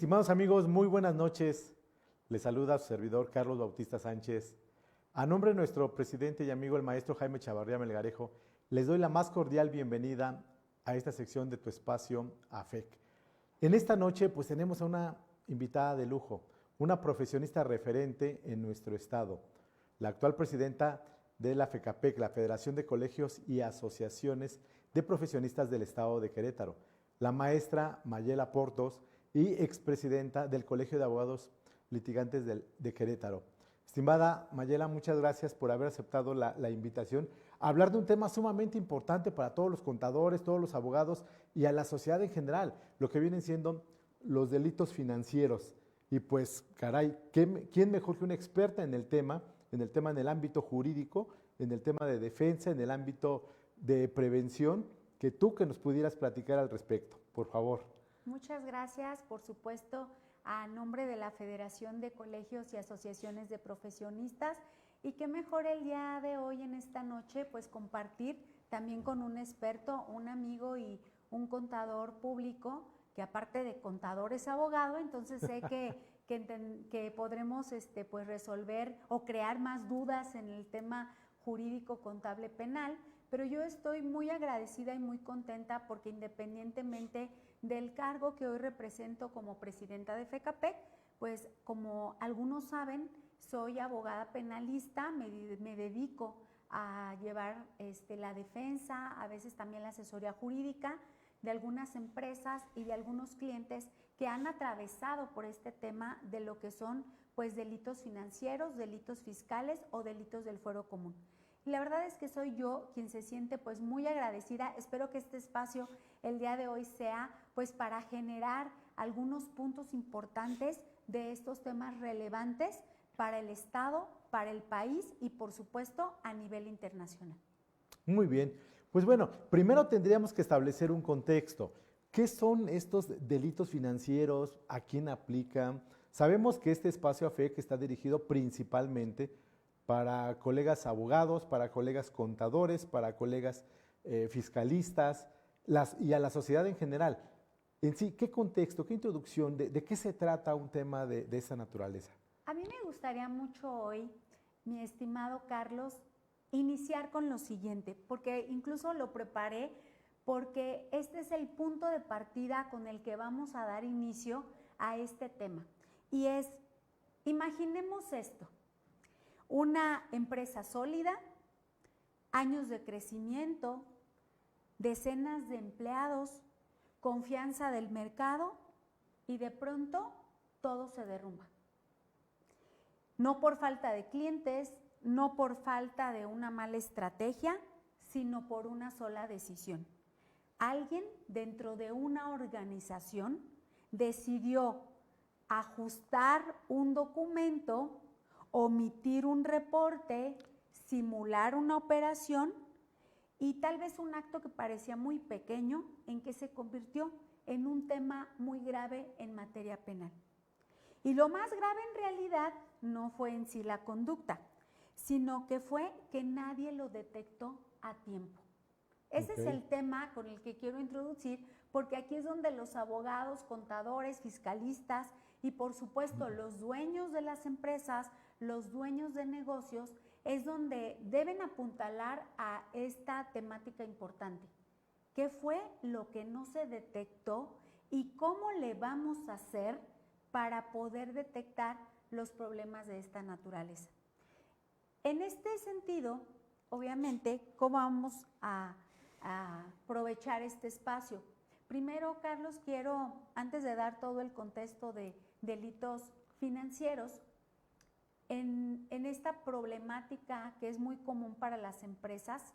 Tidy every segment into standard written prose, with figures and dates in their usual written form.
Estimados amigos, muy buenas noches. Les saluda su servidor Carlos Bautista Sánchez. A nombre de nuestro presidente y amigo el maestro Jaime Chavarría Melgarejo, les doy la más cordial bienvenida a esta sección de tu espacio AFEC. En esta noche pues tenemos a una invitada de lujo, una profesionista referente en nuestro estado, la actual presidenta de la FECAPEC, la Federación de Colegios y Asociaciones de Profesionistas del Estado de Querétaro, la maestra Mayela Portos y expresidenta del Colegio de Abogados Litigantes de Querétaro. Estimada Mayela, muchas gracias por haber aceptado la invitación a hablar de un tema sumamente importante para todos los contadores, todos los abogados y a la sociedad en general, lo que vienen siendo los delitos financieros. Y pues, caray, ¿quién mejor que una experta en el tema en el ámbito jurídico, en el tema de defensa, en el ámbito de prevención, que tú que nos pudieras platicar al respecto, por favor? Muchas gracias, por supuesto, a nombre de la Federación de Colegios y Asociaciones de Profesionistas, y qué mejor el día de hoy, en esta noche, pues compartir también con un experto, un amigo y un contador público, que aparte de contador es abogado, entonces sé que podremos pues resolver o crear más dudas en el tema jurídico, contable, penal, pero yo estoy muy agradecida y muy contenta porque independientemente del cargo que hoy represento como presidenta de FECAPEC, pues como algunos saben, soy abogada penalista, me dedico a llevar la defensa, a veces también la asesoría jurídica de algunas empresas y de algunos clientes que han atravesado por este tema de lo que son pues delitos financieros, delitos fiscales o delitos del fuero común. Y la verdad es que soy yo quien se siente pues muy agradecida. Espero que este espacio el día de hoy sea pues para generar algunos puntos importantes de estos temas relevantes para el Estado, para el país y por supuesto a nivel internacional. Muy bien, pues bueno, primero tendríamos que establecer un contexto. ¿Qué son estos delitos financieros? ¿A quién aplican? Sabemos que este espacio AFEC está dirigido principalmente para colegas abogados, para colegas contadores, para colegas fiscalistas y a la sociedad en general. En sí, ¿qué contexto, qué introducción, de qué se trata un tema de esa naturaleza? A mí me gustaría mucho hoy, mi estimado Carlos, iniciar con lo siguiente, porque incluso lo preparé porque este es el punto de partida con el que vamos a dar inicio a este tema. Y es, imaginemos esto, una empresa sólida, años de crecimiento, decenas de empleados, confianza del mercado y de pronto todo se derrumba. No por falta de clientes, no por falta de una mala estrategia, sino por una sola decisión. Alguien dentro de una organización decidió ajustar un documento, omitir un reporte, simular una operación y tal vez un acto que parecía muy pequeño en que se convirtió en un tema muy grave en materia penal. Y lo más grave en realidad no fue en sí la conducta, sino que fue que nadie lo detectó a tiempo. Ese es el tema con el que quiero introducir, porque aquí es donde los abogados, contadores, fiscalistas y por supuesto los dueños de las empresas, los dueños de negocios, es donde deben apuntalar a esta temática importante. ¿Qué fue lo que no se detectó y cómo le vamos a hacer para poder detectar los problemas de esta naturaleza? En este sentido, obviamente, ¿cómo vamos a aprovechar este espacio? Primero, Carlos, quiero, antes de dar todo el contexto de delitos financieros, en esta problemática que es muy común para las empresas,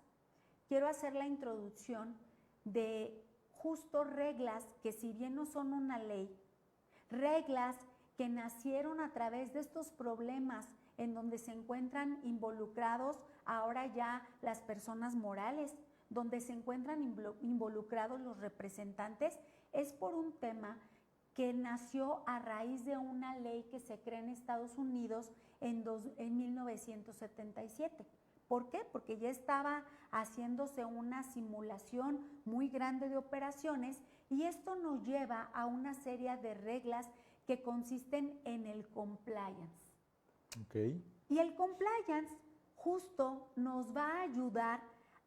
quiero hacer la introducción de justo reglas que, si bien no son una ley, reglas que nacieron a través de estos problemas en donde se encuentran involucrados ahora ya las personas morales, donde se encuentran involucrados los representantes, es por un tema que nació a raíz de una ley que se crea en Estados Unidos en 1977. ¿Por qué? Porque ya estaba haciéndose una simulación muy grande de operaciones y esto nos lleva a una serie de reglas que consisten en el compliance. Ok. Y el compliance justo nos va a ayudar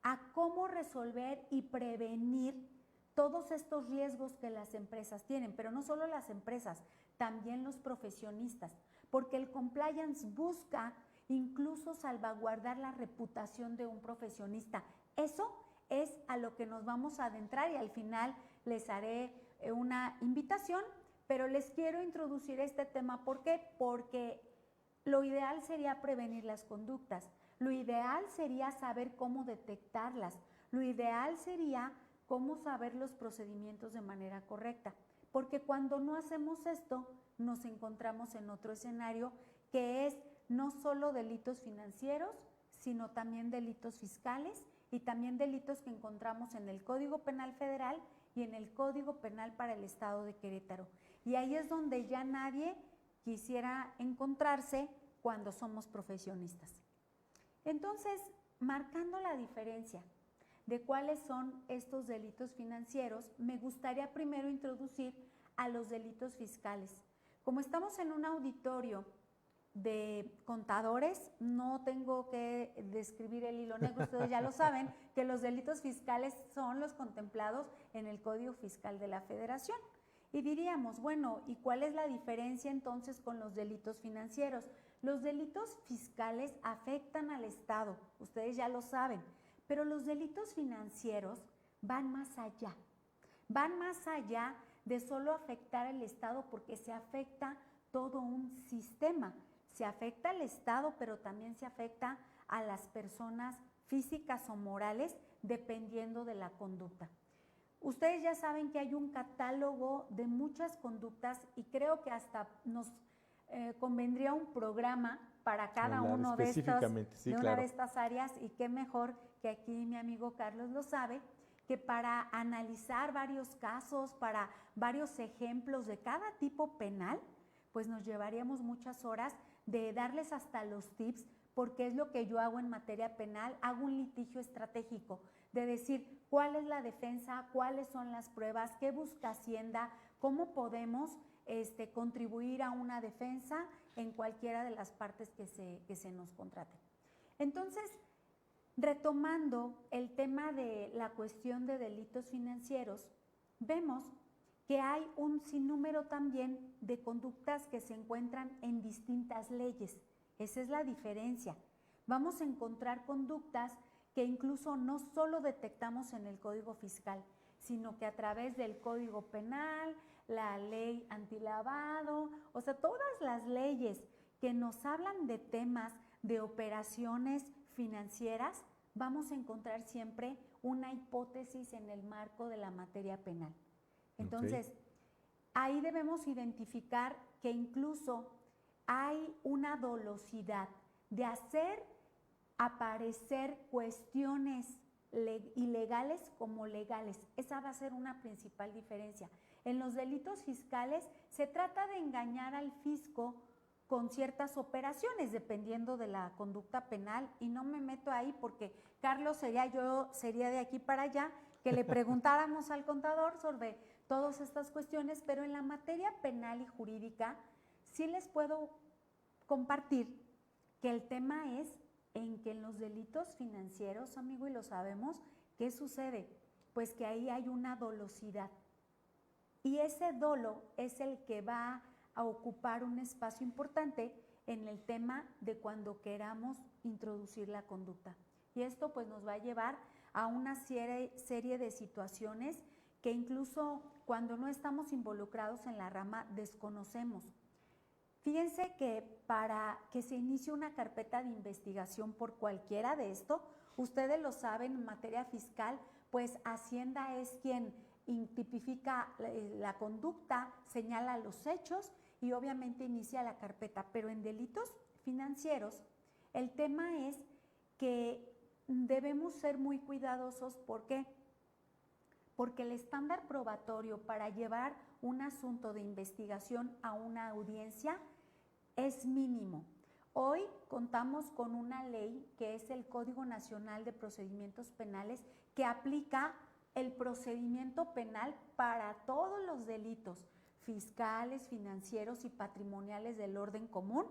a cómo resolver y prevenir todos estos riesgos que las empresas tienen, pero no solo las empresas, también los profesionistas, porque el compliance busca incluso salvaguardar la reputación de un profesionista. Eso es a lo que nos vamos a adentrar y al final les haré una invitación, pero les quiero introducir este tema. ¿Por qué? Porque lo ideal sería prevenir las conductas, lo ideal sería saber cómo detectarlas, lo ideal sería cómo saber los procedimientos de manera correcta, porque cuando no hacemos esto, nos encontramos en otro escenario que es no solo delitos financieros, sino también delitos fiscales y también delitos que encontramos en el Código Penal Federal y en el Código Penal para el Estado de Querétaro. Y ahí es donde ya nadie quisiera encontrarse cuando somos profesionistas. Entonces, marcando la diferencia de cuáles son estos delitos financieros, me gustaría primero introducir a los delitos fiscales. Como estamos en un auditorio de contadores, no tengo que describir el hilo negro, ustedes ya lo saben, que los delitos fiscales son los contemplados en el Código Fiscal de la Federación. Y diríamos, bueno, ¿y cuál es la diferencia entonces con los delitos financieros? Los delitos fiscales afectan al Estado, ustedes ya lo saben, pero los delitos financieros van más allá de solo afectar al Estado porque se afecta todo un sistema. Se afecta al Estado, pero también se afecta a las personas físicas o morales dependiendo de la conducta. Ustedes ya saben que hay un catálogo de muchas conductas y creo que hasta nos convendría un programa para cada uno de estos, sí, una claro. de estas áreas, y qué mejor que aquí mi amigo Carlos lo sabe, que para analizar varios casos, para varios ejemplos de cada tipo penal, pues nos llevaríamos muchas horas de darles hasta los tips, porque es lo que yo hago en materia penal, hago un litigio estratégico, de decir cuál es la defensa, cuáles son las pruebas, qué busca Hacienda, cómo podemos contribuir a una defensa en cualquiera de las partes que se nos contraten. Entonces, retomando el tema de la cuestión de delitos financieros, vemos que hay un sinnúmero también de conductas que se encuentran en distintas leyes. Esa es la diferencia. Vamos a encontrar conductas que incluso no solo detectamos en el Código Fiscal, sino que a través del Código Penal, la ley antilavado, o sea, todas las leyes que nos hablan de temas de operaciones financieras, vamos a encontrar siempre una hipótesis en el marco de la materia penal. Entonces, ahí debemos identificar que incluso hay una dolosidad de hacer aparecer cuestiones ilegales como legales. Esa va a ser una principal diferencia. En los delitos fiscales se trata de engañar al fisco con ciertas operaciones, dependiendo de la conducta penal, y no me meto ahí porque Carlos sería de aquí para allá, que le preguntáramos al contador sobre todas estas cuestiones, pero en la materia penal y jurídica sí les puedo compartir que el tema es en que en los delitos financieros, amigo, y lo sabemos, ¿qué sucede? Pues que ahí hay una dolosidad. Y ese dolo es el que va a ocupar un espacio importante en el tema de cuando queramos introducir la conducta. Y esto pues nos va a llevar a una serie de situaciones que incluso cuando no estamos involucrados en la rama desconocemos. Fíjense que para que se inicie una carpeta de investigación por cualquiera de esto, ustedes lo saben, en materia fiscal, pues Hacienda es quien tipifica la conducta, señala los hechos y obviamente inicia la carpeta. Pero en delitos financieros, el tema es que debemos ser muy cuidadosos. ¿Por qué? Porque el estándar probatorio para llevar un asunto de investigación a una audiencia es mínimo. Hoy contamos con una ley que es el Código Nacional de Procedimientos Penales que aplica el procedimiento penal para todos los delitos fiscales, financieros y patrimoniales del orden común,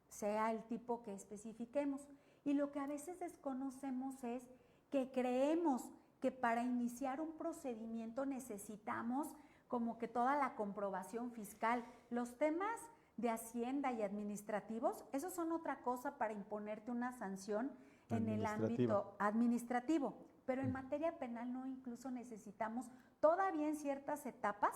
sea el tipo que especifiquemos. Y lo que a veces desconocemos es que creemos que para iniciar un procedimiento necesitamos como que toda la comprobación fiscal. Los temas de Hacienda y administrativos, esos son otra cosa para imponerte una sanción en el ámbito administrativo. Pero en materia penal no, incluso necesitamos todavía en ciertas etapas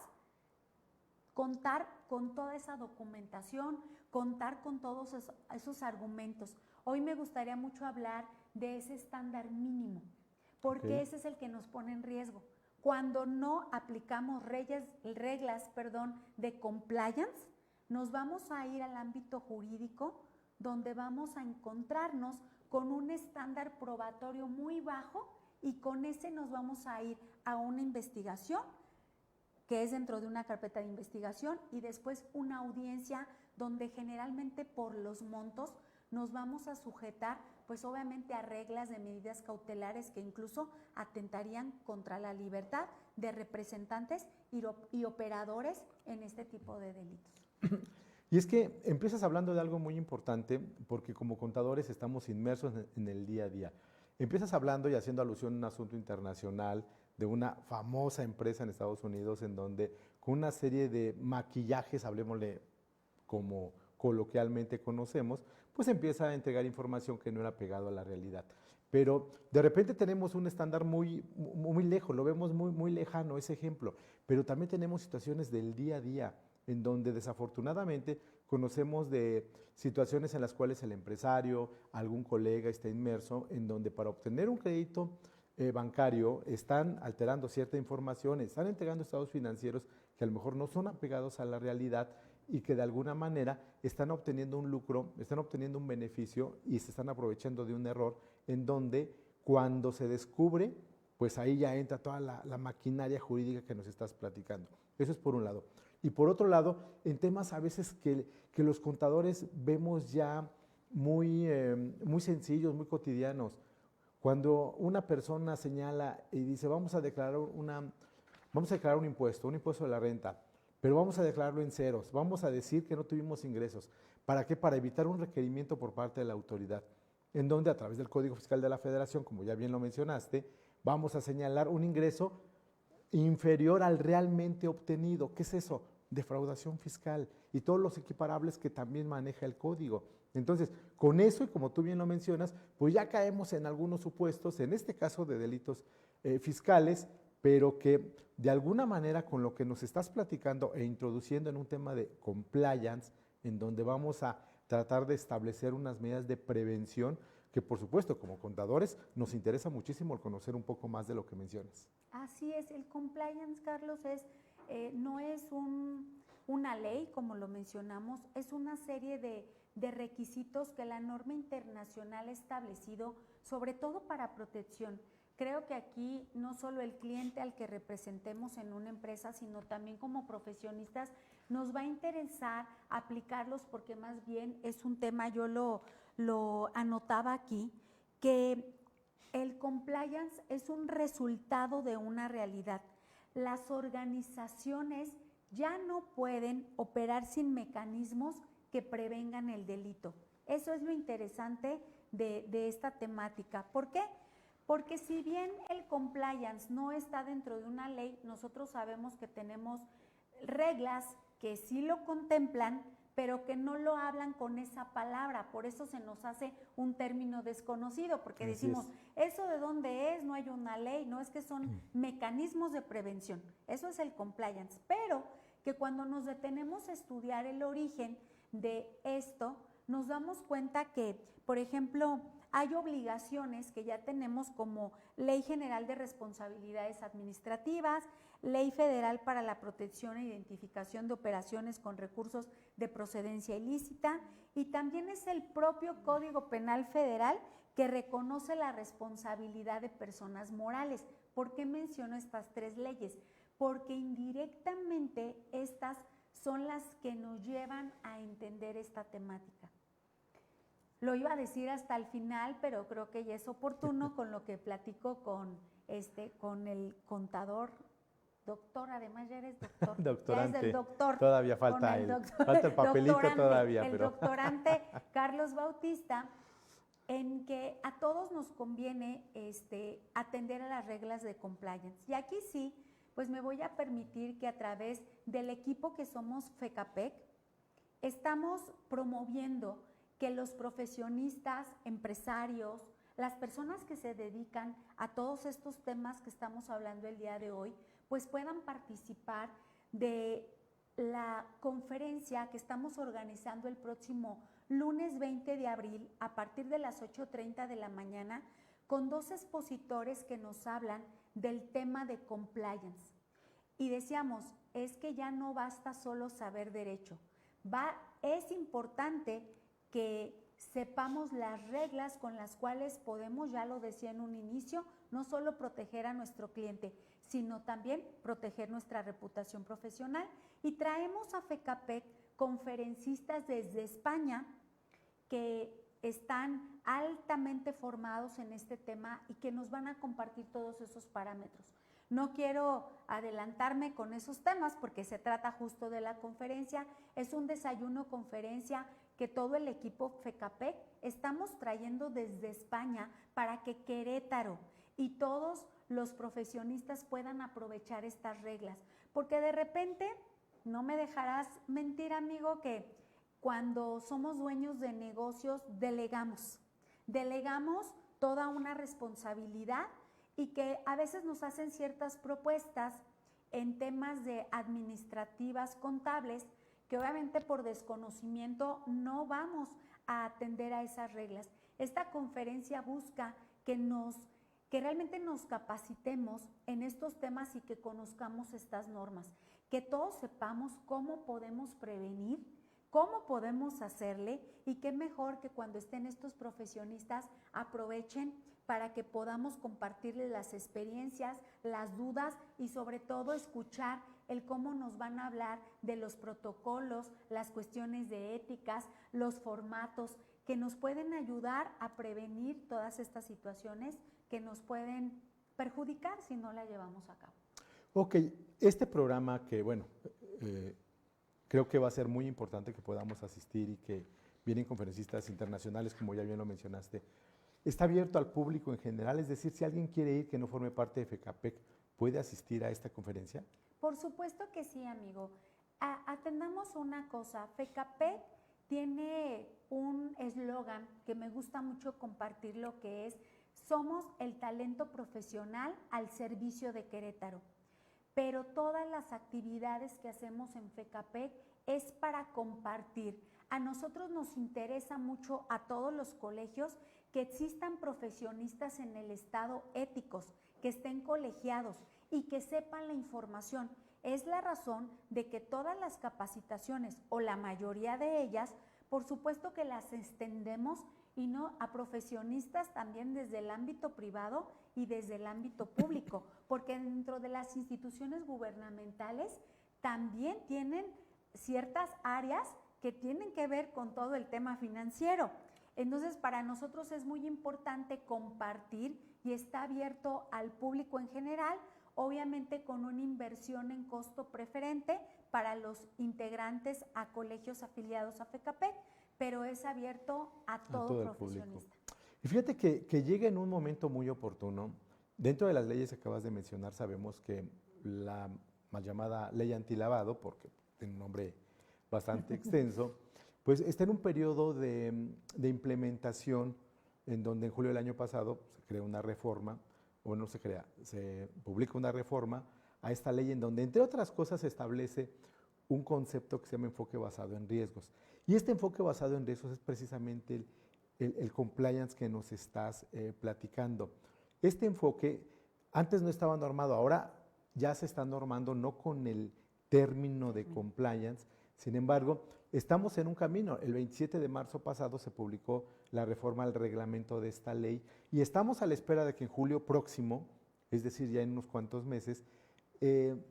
contar con toda esa documentación, contar con todos esos argumentos. Hoy me gustaría mucho hablar de ese estándar mínimo, porque ese es el que nos pone en riesgo. Cuando no aplicamos reglas de compliance, nos vamos a ir al ámbito jurídico, donde vamos a encontrarnos con un estándar probatorio muy bajo y con ese nos vamos a ir a una investigación, que es dentro de una carpeta de investigación, y después una audiencia donde generalmente por los montos nos vamos a sujetar, pues obviamente a reglas de medidas cautelares que incluso atentarían contra la libertad de representantes y operadores en este tipo de delitos. Y es que empiezas hablando de algo muy importante, porque como contadores estamos inmersos en el día a día. Empiezas hablando y haciendo alusión a un asunto internacional de una famosa empresa en Estados Unidos, en donde con una serie de maquillajes, hablemosle como coloquialmente conocemos, pues empieza a entregar información que no era pegado a la realidad. Pero de repente tenemos un estándar muy lejos, lo vemos muy lejano ese ejemplo, pero también tenemos situaciones del día a día, en donde desafortunadamente conocemos de situaciones en las cuales el empresario, algún colega está inmerso, en donde para obtener un crédito bancario están alterando cierta información, están entregando estados financieros que a lo mejor no son apegados a la realidad y que de alguna manera están obteniendo un lucro, están obteniendo un beneficio y se están aprovechando de un error, en donde cuando se descubre, pues ahí ya entra toda la maquinaria jurídica que nos estás platicando. Eso es por un lado. Y por otro lado, en temas a veces que los contadores vemos ya muy sencillos, muy cotidianos. Cuando una persona señala y dice, vamos a declarar un impuesto de la renta, pero vamos a declararlo en ceros, vamos a decir que no tuvimos ingresos. ¿Para qué? Para evitar un requerimiento por parte de la autoridad, en donde a través del Código Fiscal de la Federación, como ya bien lo mencionaste, vamos a señalar un ingreso inferior al realmente obtenido. ¿Qué es eso? Defraudación fiscal y todos los equiparables que también maneja el código. Entonces, con eso, y como tú bien lo mencionas, pues ya caemos en algunos supuestos, en este caso de delitos fiscales, pero que de alguna manera con lo que nos estás platicando e introduciendo en un tema de compliance, en donde vamos a tratar de establecer unas medidas de prevención, que por supuesto como contadores nos interesa muchísimo el conocer un poco más de lo que mencionas. Así es, el compliance, Carlos, no es una ley, como lo mencionamos, es una serie de requisitos que la norma internacional ha establecido, sobre todo para protección. Creo que aquí no solo el cliente al que representemos en una empresa, sino también como profesionistas nos va a interesar aplicarlos, porque más bien es un tema, yo lo anotaba aquí, que el compliance es un resultado de una realidad. Las organizaciones ya no pueden operar sin mecanismos que prevengan el delito. Eso es lo interesante de esta temática. ¿Por qué? Porque si bien el compliance no está dentro de una ley, nosotros sabemos que tenemos reglas que sí lo contemplan, pero que no lo hablan con esa palabra. Por eso se nos hace un término desconocido, porque decimos, ¿eso de dónde es? No hay una ley, no, es que son mecanismos de prevención. Eso es el compliance. Pero que cuando nos detenemos a estudiar el origen de esto, nos damos cuenta que, por ejemplo, hay obligaciones que ya tenemos como Ley General de Responsabilidades Administrativas, Ley Federal para la Protección e Identificación de Operaciones con Recursos de Procedencia Ilícita, y también es el propio Código Penal Federal que reconoce la responsabilidad de personas morales. ¿Por qué menciono estas tres leyes? Porque indirectamente estas son las que nos llevan a entender esta temática. Lo iba a decir hasta el final, pero creo que ya es oportuno con lo que platico con el contador doctor, además ya eres doctor. Doctorante. Ya es el doctor. Todavía falta falta el papelito todavía. El doctorante Carlos Bautista, en que a todos nos conviene atender a las reglas de compliance. Y aquí sí, pues me voy a permitir que a través del equipo que somos FECAPEC, estamos promoviendo que los profesionistas, empresarios, las personas que se dedican a todos estos temas que estamos hablando el día de hoy, pues puedan participar de la conferencia que estamos organizando el próximo lunes 20 de abril a partir de las 8:30 de la mañana con 2 expositores que nos hablan del tema de compliance. Y decíamos, es que ya no basta solo saber derecho, es importante que sepamos las reglas con las cuales podemos, ya lo decía en un inicio, no solo proteger a nuestro cliente, sino también proteger nuestra reputación profesional. Y traemos a FECAPEC conferencistas desde España que están altamente formados en este tema y que nos van a compartir todos esos parámetros. No quiero adelantarme con esos temas porque se trata justo de la conferencia. Es un desayuno conferencia que todo el equipo FECAPEC estamos trayendo desde España para que Querétaro y todos los profesionistas puedan aprovechar estas reglas. Porque de repente, no me dejarás mentir, amigo, que cuando somos dueños de negocios, delegamos toda una responsabilidad y que a veces nos hacen ciertas propuestas en temas de administrativas, contables, que obviamente por desconocimiento no vamos a atender a esas reglas. Esta conferencia busca que realmente nos capacitemos en estos temas y que conozcamos estas normas, que todos sepamos cómo podemos prevenir, cómo podemos hacerle y qué mejor que cuando estén estos profesionistas aprovechen para que podamos compartirles las experiencias, las dudas y sobre todo escuchar el cómo nos van a hablar de los protocolos, las cuestiones de éticas, los formatos que nos pueden ayudar a prevenir todas estas situaciones que nos pueden perjudicar si no la llevamos a cabo. Ok, este programa que, bueno, creo que va a ser muy importante que podamos asistir y que vienen conferencistas internacionales, como ya bien lo mencionaste, está abierto al público en general, es decir, si alguien quiere ir que no forme parte de FECAPEC, ¿puede asistir a esta conferencia? Por supuesto que sí, amigo. Atendamos una cosa, FECAPEC tiene un eslogan que me gusta mucho compartirlo, que es: somos el talento profesional al servicio de Querétaro. Pero todas las actividades que hacemos en FECAPEC es para compartir. A nosotros nos interesa mucho, a todos los colegios, que existan profesionistas en el estado éticos, que estén colegiados y que sepan la información. Es la razón de que todas las capacitaciones, o la mayoría de ellas, por supuesto que las extendemos y no a profesionistas también desde el ámbito privado y desde el ámbito público, porque dentro de las instituciones gubernamentales también tienen ciertas áreas que tienen que ver con todo el tema financiero. Entonces, para nosotros es muy importante compartir y está abierto al público en general, obviamente con una inversión en costo preferente para los integrantes a colegios afiliados a FECAPEC, pero es abierto a todo profesionista. Y fíjate que llega en un momento muy oportuno. Dentro de las leyes que acabas de mencionar, sabemos que la mal llamada ley antilavado, porque tiene un nombre bastante extenso, pues está en un periodo de implementación en donde en julio del año pasado se creó una reforma, o no se crea, se publica una reforma a esta ley en donde, entre otras cosas, se establece un concepto que se llama enfoque basado en riesgos. Y este enfoque basado en riesgos es precisamente el compliance que nos estás platicando. Este enfoque antes no estaba normado, ahora ya se está normando, no con el término de compliance. Sin embargo, estamos en un camino. El 27 de marzo pasado se publicó la reforma al reglamento de esta ley y estamos a la espera de que en julio próximo, es decir, ya en unos cuantos meses,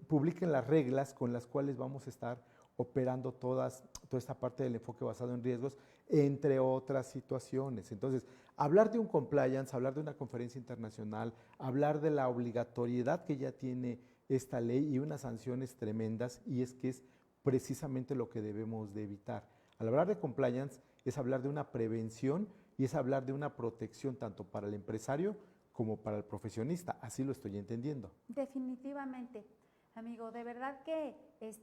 publiquen las reglas con las cuales vamos a estar operando toda esta parte del enfoque basado en riesgos, entre otras situaciones. Entonces, hablar de un compliance, hablar de una conferencia internacional, hablar de la obligatoriedad que ya tiene esta ley y unas sanciones tremendas, y es que es precisamente lo que debemos de evitar. Al hablar de compliance es hablar de una prevención y es hablar de una protección tanto para el empresario como para el profesionista, así lo estoy entendiendo. Definitivamente, amigo, de verdad que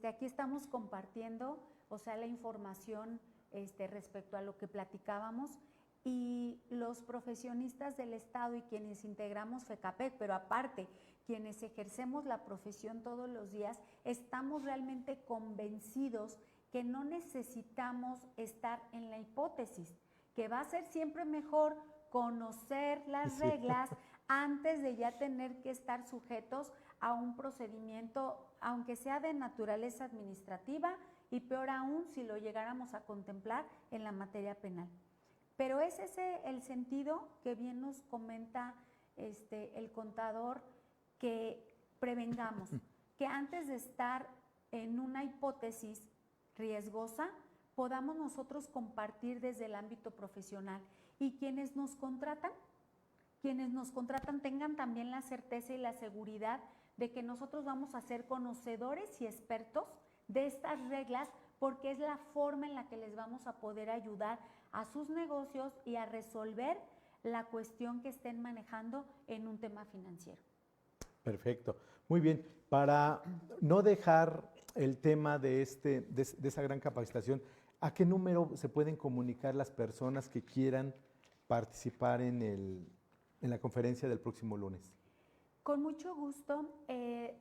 aquí estamos compartiendo, o sea, la información respecto a lo que platicábamos, y los profesionistas del Estado y quienes integramos FECAPEC, pero aparte, quienes ejercemos la profesión todos los días, estamos realmente convencidos que no necesitamos estar en la hipótesis, que va a ser siempre mejor conocer las reglas antes de ya tener que estar sujetos a un procedimiento, aunque sea de naturaleza administrativa, y peor aún si lo llegáramos a contemplar en la materia penal. Pero es ese el sentido que bien nos comenta el contador, que prevengamos, que antes de estar en una hipótesis riesgosa, podamos nosotros compartir desde el ámbito profesional, y quienes nos contratan tengan también la certeza y la seguridad de que nosotros vamos a ser conocedores y expertos de estas reglas, porque es la forma en la que les vamos a poder ayudar a sus negocios y a resolver la cuestión que estén manejando en un tema financiero. Perfecto, muy bien. Para no dejar el tema de esa gran capacitación, ¿a qué número se pueden comunicar las personas que quieran participar en la conferencia del próximo lunes? Con mucho gusto.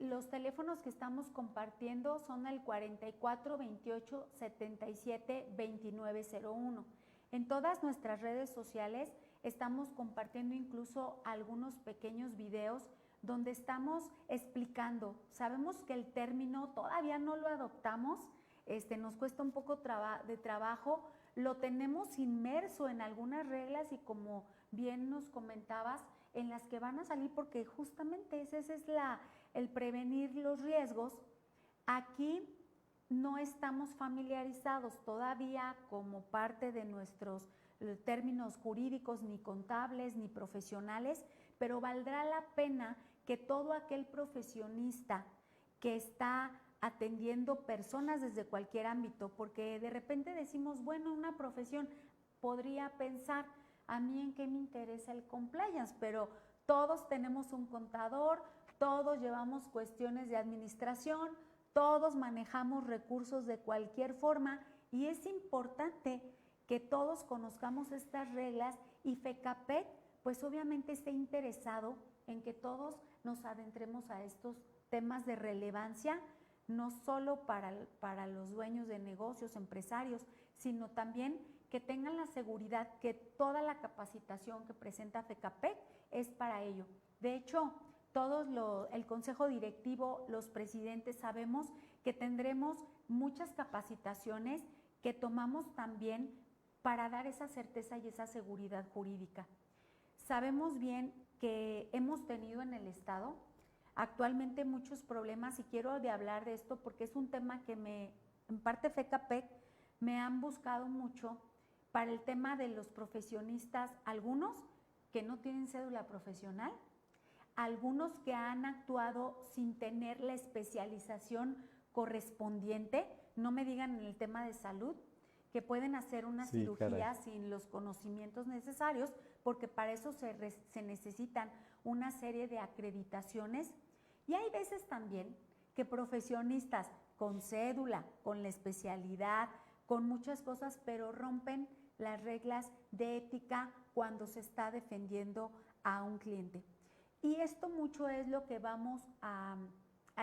Los teléfonos que estamos compartiendo son el 44 28 77 29 01. En todas nuestras redes sociales estamos compartiendo incluso algunos pequeños videos donde estamos explicando. Sabemos que el término todavía no lo adoptamos, nos cuesta un poco de trabajo, lo tenemos inmerso en algunas reglas, y como bien nos comentabas, en las que van a salir, porque justamente ese es el prevenir los riesgos. Aquí no estamos familiarizados todavía como parte de nuestros términos jurídicos, ni contables, ni profesionales, pero valdrá la pena que todo aquel profesionista que está atendiendo personas desde cualquier ámbito, porque de repente decimos, bueno, una profesión podría pensar, a mí en qué me interesa el compliance, pero todos tenemos un contador, todos llevamos cuestiones de administración, todos manejamos recursos de cualquier forma, y es importante que todos conozcamos estas reglas, y FECAPEC pues obviamente esté interesado en que todos nos adentremos a estos temas de relevancia, no solo para los dueños de negocios, empresarios, sino también que tengan la seguridad que toda la capacitación que presenta FECAPEC es para ello. De hecho, el consejo directivo, los presidentes, sabemos que tendremos muchas capacitaciones que tomamos también para dar esa certeza y esa seguridad jurídica. Sabemos bien que hemos tenido en el Estado actualmente muchos problemas, y quiero hablar de esto porque es un tema que en parte FECAPEC me han buscado mucho para el tema de los profesionistas, algunos que no tienen cédula profesional, algunos que han actuado sin tener la especialización correspondiente, no me digan en el tema de salud, que pueden hacer una cirugía sin los conocimientos necesarios, porque para eso se necesitan una serie de acreditaciones. Y hay veces también que profesionistas con cédula, con la especialidad, con muchas cosas, pero rompen las reglas de ética cuando se está defendiendo a un cliente. Y esto mucho es lo que vamos a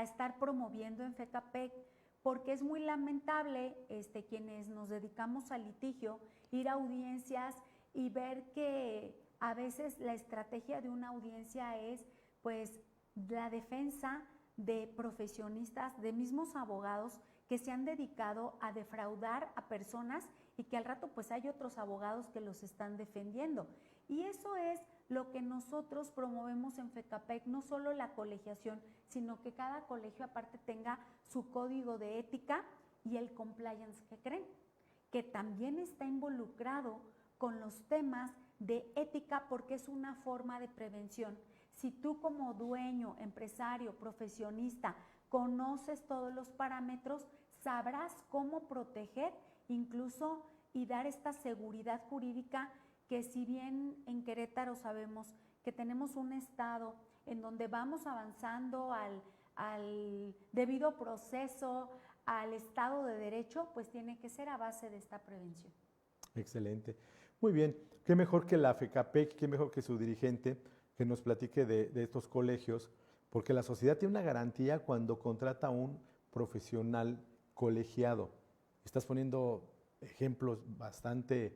estar promoviendo en FECAPEC, porque es muy lamentable quienes nos dedicamos al litigio, ir a audiencias y ver que a veces la estrategia de una audiencia es pues la defensa de profesionistas, de mismos abogados que se han dedicado a defraudar a personas, y que al rato pues hay otros abogados que los están defendiendo. Y eso es lo que nosotros promovemos en FECAPEC, no solo la colegiación, sino que cada colegio aparte tenga su código de ética y el compliance que creen, que también está involucrado con los temas de ética, porque es una forma de prevención. Si tú como dueño, empresario, profesionista, conoces todos los parámetros, sabrás cómo proteger incluso y dar esta seguridad jurídica que si bien en Querétaro sabemos que tenemos un estado en donde vamos avanzando al debido proceso, al Estado de Derecho, pues tiene que ser a base de esta prevención. Excelente. Muy bien. Qué mejor que la FECAPEC, qué mejor que su dirigente que nos platique de estos colegios, porque la sociedad tiene una garantía cuando contrata a un profesional colegiado. Estás poniendo ejemplos bastante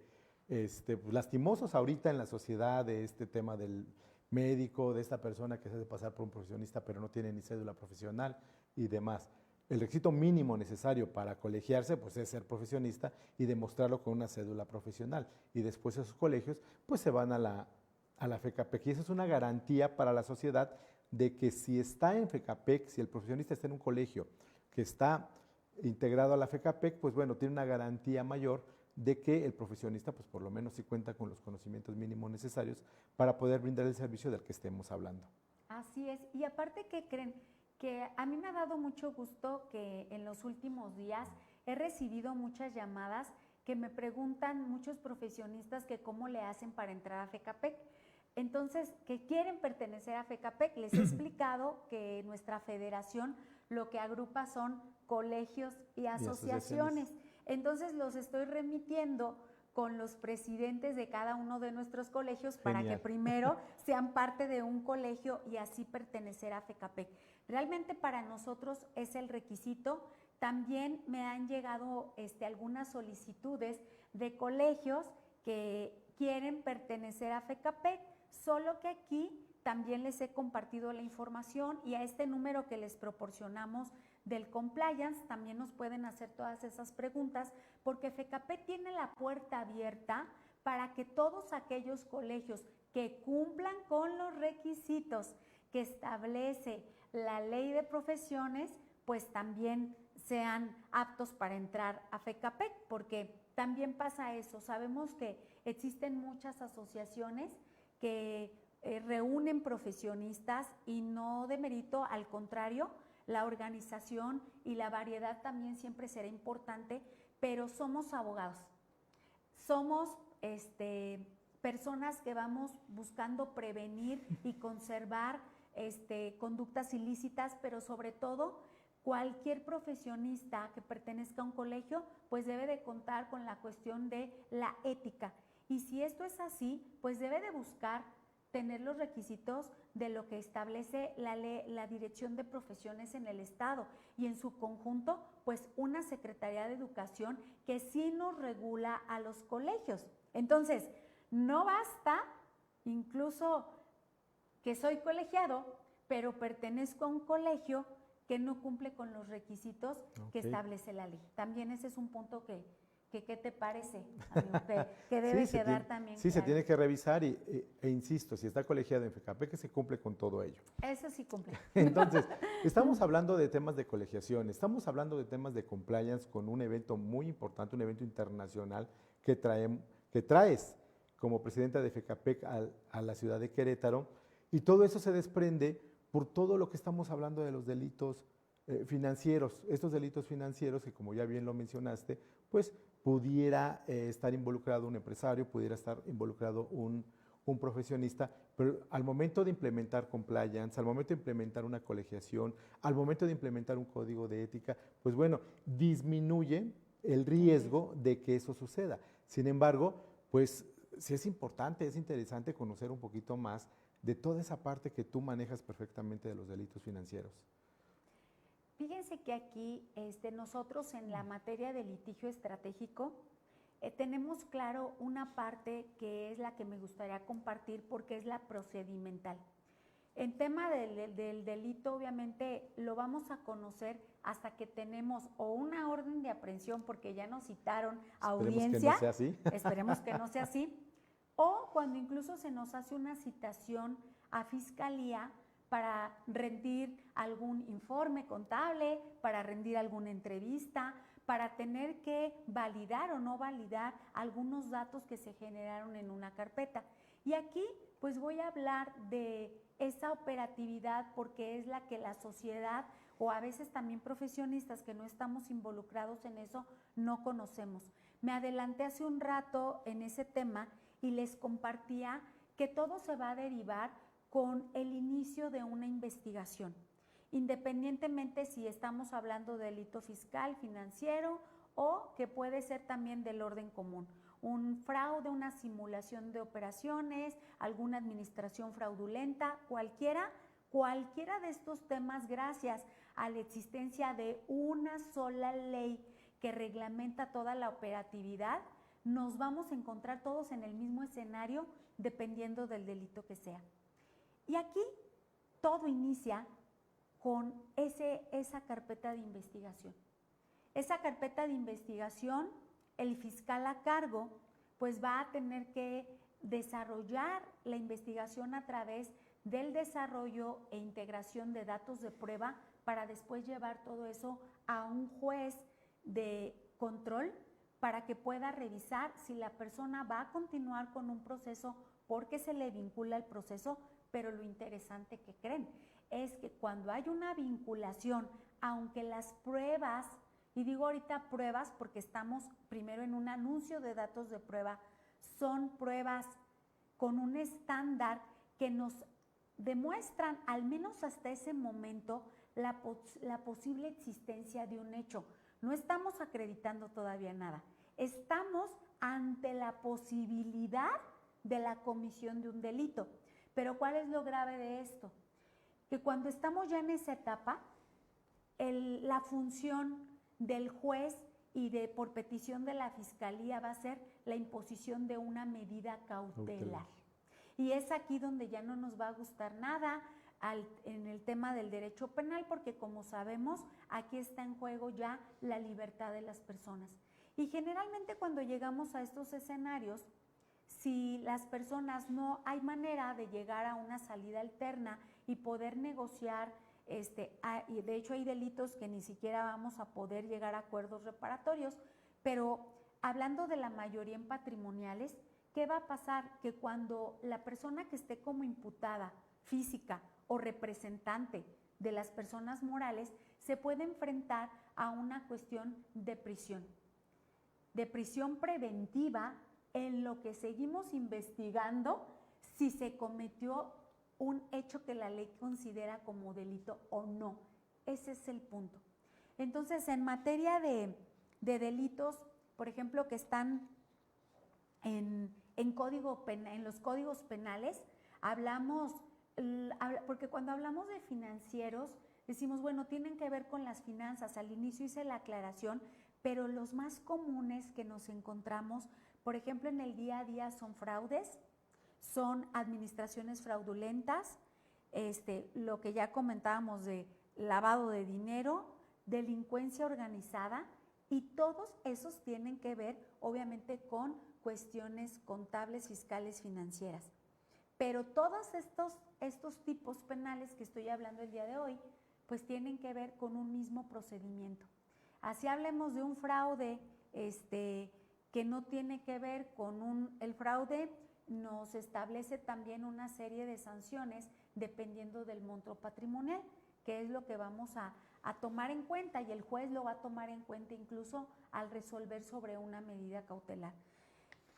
lastimosos ahorita en la sociedad de este tema del médico, de esta persona que se hace pasar por un profesionista pero no tiene ni cédula profesional y demás. El requisito mínimo necesario para colegiarse pues, es ser profesionista y demostrarlo con una cédula profesional. Y después esos colegios pues, se van a la FECAPEC. Y esa es una garantía para la sociedad de que si está en FECAPEC, si el profesionista está en un colegio que está integrado a la FECAPEC, pues bueno, tiene una garantía mayor de que el profesionista, pues por lo menos sí cuenta con los conocimientos mínimos necesarios para poder brindar el servicio del que estemos hablando. Así es, y aparte, ¿qué creen? Que a mí me ha dado mucho gusto que en los últimos días he recibido muchas llamadas que me preguntan muchos profesionistas que cómo le hacen para entrar a FECAPEC. Entonces, que quieren pertenecer a FECAPEC, les he explicado que nuestra federación lo que agrupa son colegios y asociaciones. Entonces, los estoy remitiendo con los presidentes de cada uno de nuestros colegios. Genial. Para que primero sean parte de un colegio y así pertenecer a FECAPEC. Realmente para nosotros es el requisito. También me han llegado algunas solicitudes de colegios que quieren pertenecer a FECAPEC, solo que aquí también les he compartido la información y a este número que les proporcionamos del compliance también nos pueden hacer todas esas preguntas, porque FECAPEC tiene la puerta abierta para que todos aquellos colegios que cumplan con los requisitos que establece la ley de profesiones, pues también sean aptos para entrar a FECAPEC, porque también pasa eso. Sabemos que existen muchas asociaciones que reúnen profesionistas y no de mérito, al contrario, la organización y la variedad también siempre será importante, pero somos abogados, somos personas que vamos buscando prevenir y conservar conductas ilícitas, pero sobre todo cualquier profesionista que pertenezca a un colegio pues debe de contar con la cuestión de la ética, y si esto es así pues debe de buscar tener los requisitos de lo que establece la Dirección de Profesiones en el Estado y en su conjunto pues una Secretaría de Educación que sí nos regula a los colegios. Entonces, no basta incluso que soy colegiado, pero pertenezco a un colegio que no cumple con los requisitos que establece la ley. También ese es un punto que ¿qué te parece, amigo? Que debe quedar también sí, claro. Se tiene que revisar e insisto, si está colegiado en FECAPEC, que se cumple con todo ello. Eso sí cumple. Entonces, estamos hablando de temas de colegiación, estamos hablando de temas de compliance con un evento muy importante, un evento internacional que traes como presidenta de FECAPEC a la ciudad de Querétaro, y todo eso se desprende por todo lo que estamos hablando de los delitos financieros, estos delitos financieros que, como ya bien lo mencionaste, pues pudiera estar involucrado un empresario, pudiera estar involucrado un profesionista, pero al momento de implementar compliance, al momento de implementar una colegiación, al momento de implementar un código de ética, pues bueno, disminuye el riesgo de que eso suceda. Sin embargo, pues sí es importante, es interesante conocer un poquito más de toda esa parte que tú manejas perfectamente de los delitos financieros. Fíjense que aquí nosotros en la materia de litigio estratégico tenemos claro una parte que es la que me gustaría compartir porque es la procedimental. En tema del delito, obviamente lo vamos a conocer hasta que tenemos o una orden de aprehensión porque ya nos citaron a audiencia. Esperemos que no sea así. Esperemos que no sea así. O cuando incluso se nos hace una citación a fiscalía para rendir algún informe contable, para rendir alguna entrevista, para tener que validar o no validar algunos datos que se generaron en una carpeta. Y aquí pues voy a hablar de esa operatividad porque es la que la sociedad o a veces también profesionistas que no estamos involucrados en eso no conocemos. Me adelanté hace un rato en ese tema y les compartía que todo se va a derivar con el inicio de una investigación, independientemente si estamos hablando de delito fiscal, financiero o que puede ser también del orden común. Un fraude, una simulación de operaciones, alguna administración fraudulenta, cualquiera de estos temas, gracias a la existencia de una sola ley que reglamenta toda la operatividad, nos vamos a encontrar todos en el mismo escenario dependiendo del delito que sea. Y aquí todo inicia con esa carpeta de investigación. Esa carpeta de investigación, el fiscal a cargo, pues va a tener que desarrollar la investigación a través del desarrollo e integración de datos de prueba para después llevar todo eso a un juez de control para que pueda revisar si la persona va a continuar con un proceso porque se le vincula el proceso, pero lo interesante que creen es que cuando hay una vinculación, aunque las pruebas, y digo ahorita pruebas porque estamos primero en un anuncio de datos de prueba, son pruebas con un estándar que nos demuestran, al menos hasta ese momento, la posible existencia de un hecho. No estamos acreditando todavía nada. Estamos ante la posibilidad de la comisión de un delito. Pero ¿cuál es lo grave de esto? Que cuando estamos ya en esa etapa, la función del juez y por petición de la fiscalía va a ser la imposición de una medida cautelar. Y es aquí donde ya no nos va a gustar nada en el tema del derecho penal, porque como sabemos, aquí está en juego ya la libertad de las personas. Y generalmente cuando llegamos a estos escenarios, si las personas no hay manera de llegar a una salida alterna y poder negociar, y de hecho hay delitos que ni siquiera vamos a poder llegar a acuerdos reparatorios, pero hablando de la mayoría en patrimoniales, ¿qué va a pasar? Que cuando la persona que esté como imputada física o representante de las personas morales se puede enfrentar a una cuestión de prisión preventiva, en lo que seguimos investigando si se cometió un hecho que la ley considera como delito o no. Ese es el punto. Entonces, en materia de delitos, por ejemplo, que están en los códigos penales, porque cuando hablamos de financieros, decimos, bueno, tienen que ver con las finanzas. Al inicio hice la aclaración, pero los más comunes que nos encontramos, por ejemplo, en el día a día son fraudes, son administraciones fraudulentas, lo que ya comentábamos de lavado de dinero, delincuencia organizada, y todos esos tienen que ver, obviamente, con cuestiones contables, fiscales, financieras. Pero todos estos tipos penales que estoy hablando el día de hoy, pues tienen que ver con un mismo procedimiento. Así hablemos de un fraude que no tiene que ver con el fraude, nos establece también una serie de sanciones dependiendo del monto patrimonial, que es lo que vamos a tomar en cuenta, y el juez lo va a tomar en cuenta incluso al resolver sobre una medida cautelar.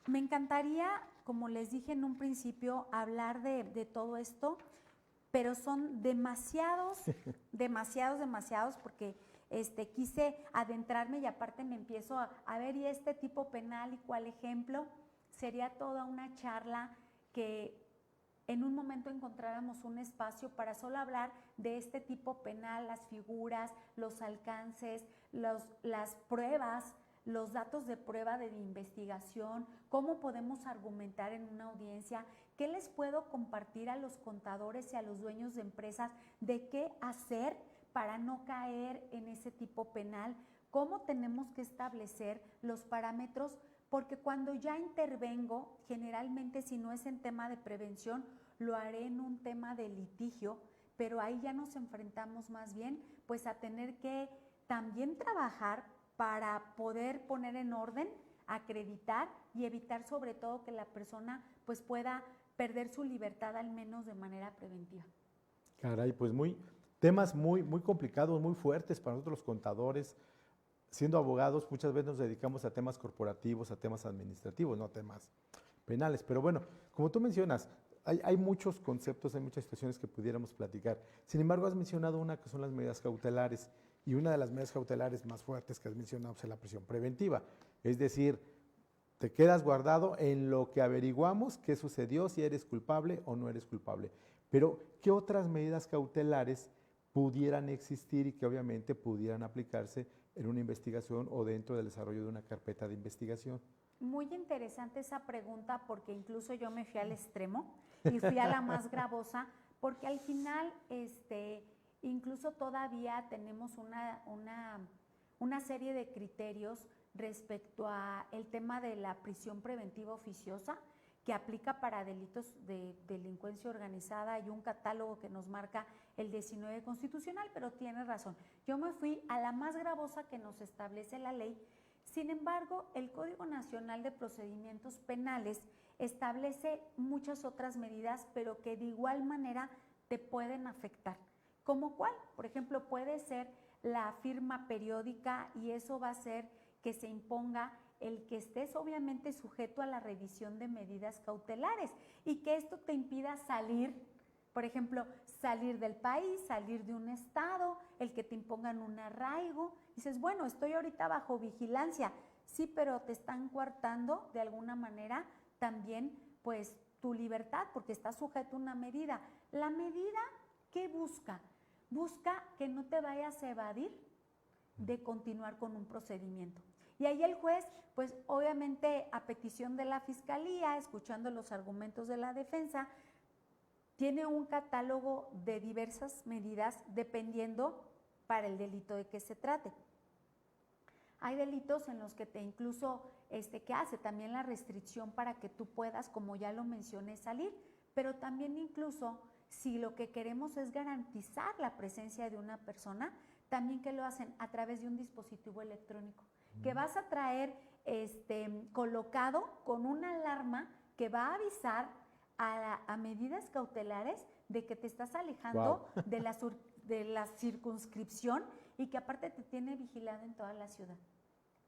Me encantaría, como les dije en un principio, hablar de todo esto, pero son demasiados, porque quise adentrarme y aparte me empiezo a ver y este tipo penal y cuál ejemplo. Sería toda una charla que en un momento encontráramos un espacio para solo hablar de este tipo penal, las figuras, los alcances, las pruebas, los datos de prueba de investigación, cómo podemos argumentar en una audiencia, qué les puedo compartir a los contadores y a los dueños de empresas de qué hacer para no caer en ese tipo penal, cómo tenemos que establecer los parámetros, porque cuando ya intervengo, generalmente si no es en tema de prevención, lo haré en un tema de litigio, pero ahí ya nos enfrentamos más bien pues a tener que también trabajar para poder poner en orden, acreditar y evitar sobre todo que la persona pues pueda perder su libertad al menos de manera preventiva. Caray, pues temas muy complicados, muy fuertes para nosotros los contadores. Siendo abogados, muchas veces nos dedicamos a temas corporativos, a temas administrativos, no a temas penales. Pero bueno, como tú mencionas, hay muchos conceptos, hay muchas situaciones que pudiéramos platicar. Sin embargo, has mencionado una que son las medidas cautelares, y una de las medidas cautelares más fuertes que has mencionado es la prisión preventiva. Es decir, te quedas guardado en lo que averiguamos qué sucedió, si eres culpable o no eres culpable. Pero, ¿qué otras medidas cautelares pudieran existir y que obviamente pudieran aplicarse en una investigación o dentro del desarrollo de una carpeta de investigación? Muy interesante esa pregunta, porque incluso yo me fui al extremo y fui a la más gravosa, porque al final incluso todavía tenemos una serie de criterios respecto a el tema de la prisión preventiva oficiosa, que aplica para delitos de delincuencia organizada. Hay un catálogo que nos marca el 19 constitucional, pero tienes razón. Yo me fui a la más gravosa que nos establece la ley. Sin embargo, el Código Nacional de Procedimientos Penales establece muchas otras medidas, pero que de igual manera te pueden afectar. ¿Cómo cuál? Por ejemplo, puede ser la firma periódica, y eso va a ser que se imponga el que estés obviamente sujeto a la revisión de medidas cautelares y que esto te impida salir, por ejemplo, salir del país, salir de un estado, el que te impongan un arraigo. Dices, bueno, estoy ahorita bajo vigilancia, sí, pero te están coartando de alguna manera también pues tu libertad, porque estás sujeto a una medida. La medida, ¿qué busca? Busca que no te vayas a evadir de continuar con un procedimiento. Y ahí el juez, pues obviamente a petición de la fiscalía, escuchando los argumentos de la defensa, tiene un catálogo de diversas medidas dependiendo para el delito de que se trate. Hay delitos en los que te incluso que hace también la restricción para que tú puedas, como ya lo mencioné, salir, pero también incluso si lo que queremos es garantizar la presencia de una persona, también que lo hacen a través de un dispositivo electrónico, que vas a traer colocado con una alarma que va a avisar a medidas cautelares de que te estás alejando Wow. de la circunscripción, y que aparte te tiene vigilado en toda la ciudad.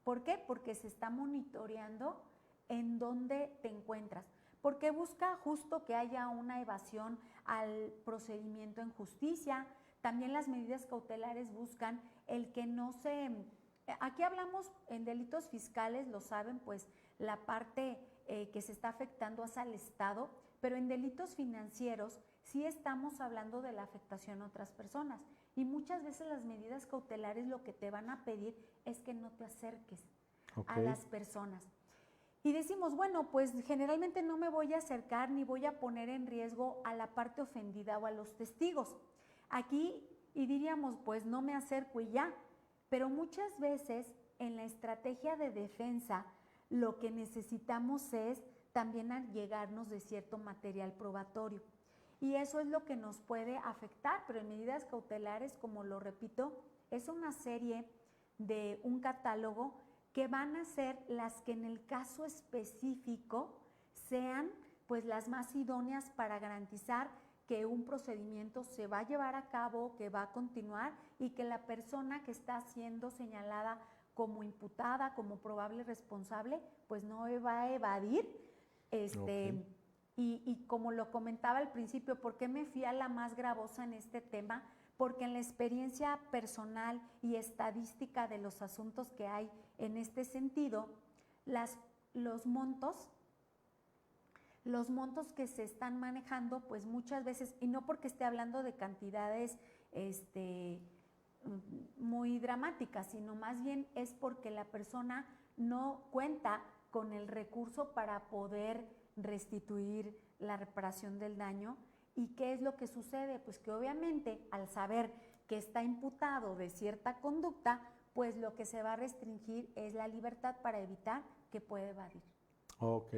¿Por qué? Porque se está monitoreando en dónde te encuentras, porque busca justo que haya una evasión al procedimiento en justicia. También las medidas cautelares buscan el que no se... Aquí hablamos en delitos fiscales, lo saben, pues la parte que se está afectando es al Estado, pero en delitos financieros sí estamos hablando de la afectación a otras personas. Y muchas veces las medidas cautelares lo que te van a pedir es que no te acerques a las personas. Y decimos, bueno, pues generalmente no me voy a acercar ni voy a poner en riesgo a la parte ofendida o a los testigos. Aquí, y diríamos, pues no me acerco y ya. Pero muchas veces en la estrategia de defensa lo que necesitamos es también allegarnos de cierto material probatorio. Y eso es lo que nos puede afectar, pero en medidas cautelares, como lo repito, es una serie de un catálogo que van a ser las que en el caso específico sean pues las más idóneas para garantizar que un procedimiento se va a llevar a cabo, que va a continuar, y que la persona que está siendo señalada como imputada, como probable responsable, pues no va a evadir. Y como lo comentaba al principio, ¿por qué me fui a la más gravosa en este tema? Porque en la experiencia personal y estadística de los asuntos que hay en este sentido, los montos que se están manejando, pues muchas veces, y no porque esté hablando de cantidades muy dramáticas, sino más bien es porque la persona no cuenta con el recurso para poder restituir la reparación del daño. ¿Y qué es lo que sucede? Pues que obviamente al saber que está imputado de cierta conducta, pues lo que se va a restringir es la libertad para evitar que pueda evadir. Ok.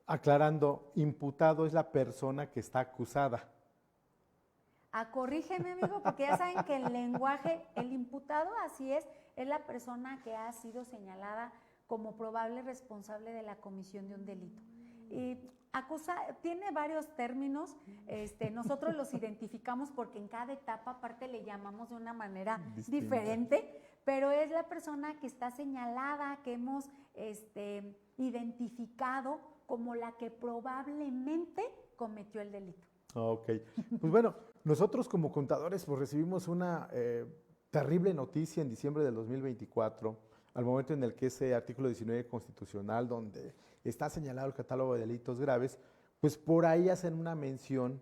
Aclarando, imputado es la persona que está acusada. Corrígeme, amigo, porque ya saben que el lenguaje, el imputado, así es la persona que ha sido señalada como probable responsable de la comisión de un delito. Y tiene varios términos, nosotros los identificamos porque en cada etapa aparte le llamamos de una manera diferente, pero es la persona que está señalada, que hemos identificado como la que probablemente cometió el delito. Ok, pues bueno, nosotros como contadores pues recibimos una terrible noticia en diciembre del 2024, al momento en el que ese artículo 19 constitucional, donde está señalado el catálogo de delitos graves, pues por ahí hacen una mención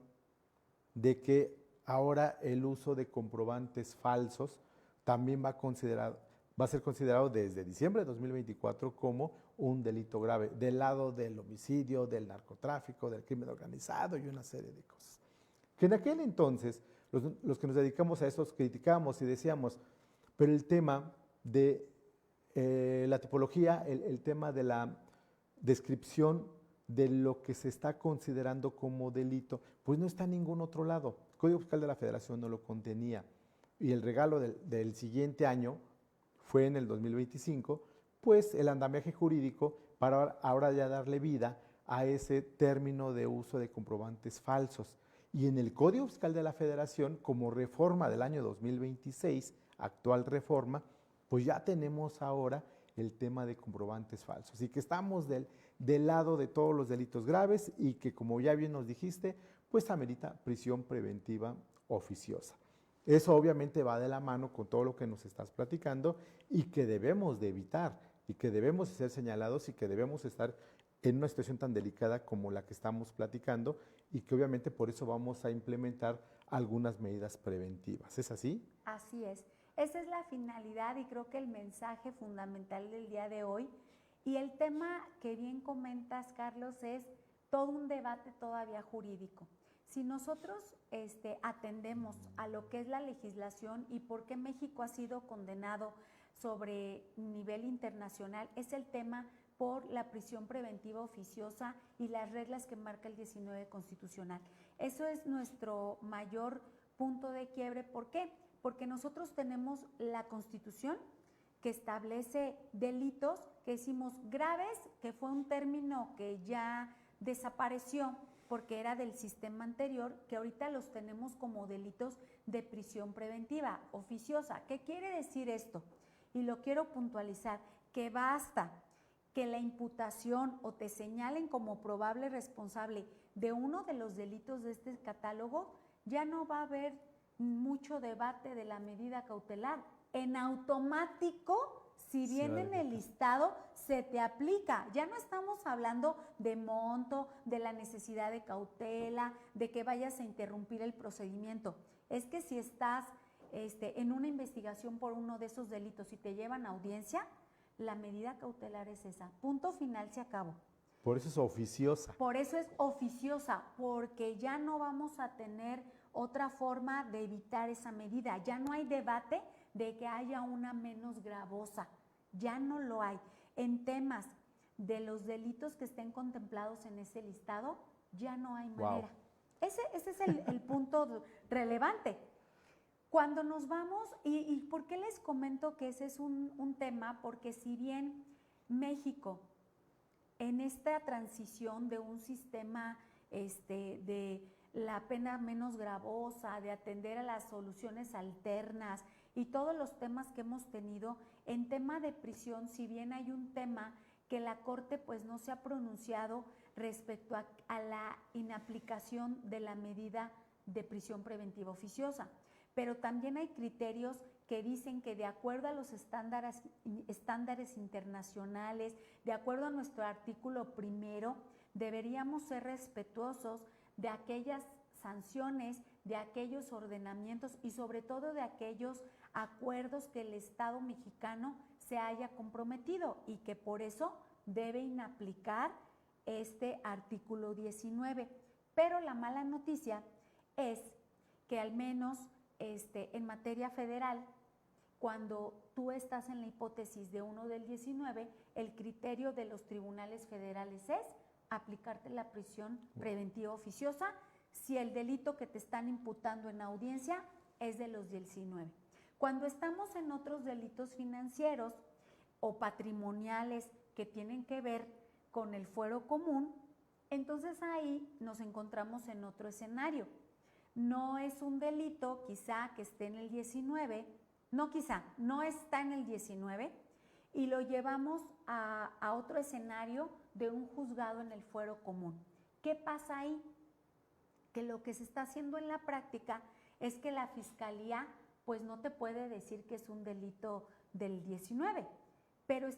de que ahora el uso de comprobantes falsos también va a ser considerado desde diciembre de 2024 como un delito grave, del lado del homicidio, del narcotráfico, del crimen organizado y una serie de cosas. Que en aquel entonces, los que nos dedicamos a esto, criticábamos y decíamos, pero el tema de la tipología, el tema de la descripción de lo que se está considerando como delito, pues no está en ningún otro lado. El Código Fiscal de la Federación no lo contenía. Y el regalo del siguiente año fue en el 2025, pues el andamiaje jurídico para ahora ya darle vida a ese término de uso de comprobantes falsos. Y en el Código Fiscal de la Federación, como reforma del año 2026, actual reforma, pues ya tenemos ahora el tema de comprobantes falsos. Y que estamos del lado de todos los delitos graves y que, como ya bien nos dijiste, pues amerita prisión preventiva oficiosa. Eso obviamente va de la mano con todo lo que nos estás platicando y que debemos de evitar y que debemos ser señalados y que debemos estar en una situación tan delicada como la que estamos platicando y que obviamente por eso vamos a implementar algunas medidas preventivas. ¿Es así? Así es. Esa es la finalidad y creo que el mensaje fundamental del día de hoy. Y el tema que bien comentas, Carlos, es todo un debate todavía jurídico. Si nosotros atendemos a lo que es la legislación y por qué México ha sido condenado sobre nivel internacional, es el tema por la prisión preventiva oficiosa y las reglas que marca el 19 constitucional. Eso es nuestro mayor punto de quiebre. ¿Por qué? Porque nosotros tenemos la Constitución que establece delitos que decimos graves, que fue un término que ya desapareció porque era del sistema anterior, que ahorita los tenemos como delitos de prisión preventiva oficiosa. ¿Qué quiere decir esto? Y lo quiero puntualizar, que basta que la imputación o te señalen como probable responsable de uno de los delitos de este catálogo, ya no va a haber mucho debate de la medida cautelar. En automático, si viene en el listado, se te aplica. Ya no estamos hablando de monto, de la necesidad de cautela, de que vayas a interrumpir el procedimiento. Es que si estás en una investigación por uno de esos delitos y te llevan a audiencia, la medida cautelar es esa. Punto final, se acabó. Por eso es oficiosa. Por eso es oficiosa, porque ya no vamos a tener otra forma de evitar esa medida. Ya no hay debate de que haya una menos gravosa. Ya no lo hay. En temas de los delitos que estén contemplados en ese listado, ya no hay manera. Wow. Ese es el punto relevante. Cuando nos vamos, y ¿por qué les comento que ese es un tema? Porque si bien México, en esta transición de un sistema de la pena menos gravosa, de atender a las soluciones alternas y todos los temas que hemos tenido, en tema de prisión, si bien hay un tema que la Corte pues no se ha pronunciado respecto a la inaplicación de la medida de prisión preventiva oficiosa, pero también hay criterios que dicen que de acuerdo a los estándares internacionales, de acuerdo a nuestro artículo 1, deberíamos ser respetuosos de aquellas sanciones, de aquellos ordenamientos y sobre todo de aquellos acuerdos que el Estado mexicano se haya comprometido y que por eso debe inaplicar este artículo 19. Pero la mala noticia es que al menos en materia federal, cuando tú estás en la hipótesis de uno del 19, el criterio de los tribunales federales es aplicarte la prisión preventiva oficiosa si el delito que te están imputando en audiencia es de los 19. Cuando estamos en otros delitos financieros o patrimoniales que tienen que ver con el fuero común, Entonces ahí nos encontramos en otro escenario. No es un delito quizá que esté en el 19, no quizá, no está en el 19 y lo llevamos a otro escenario de un juzgado en el fuero común. ¿Qué pasa ahí? Que lo que se está haciendo en la práctica es que la fiscalía pues no te puede decir que es un delito del 19, pero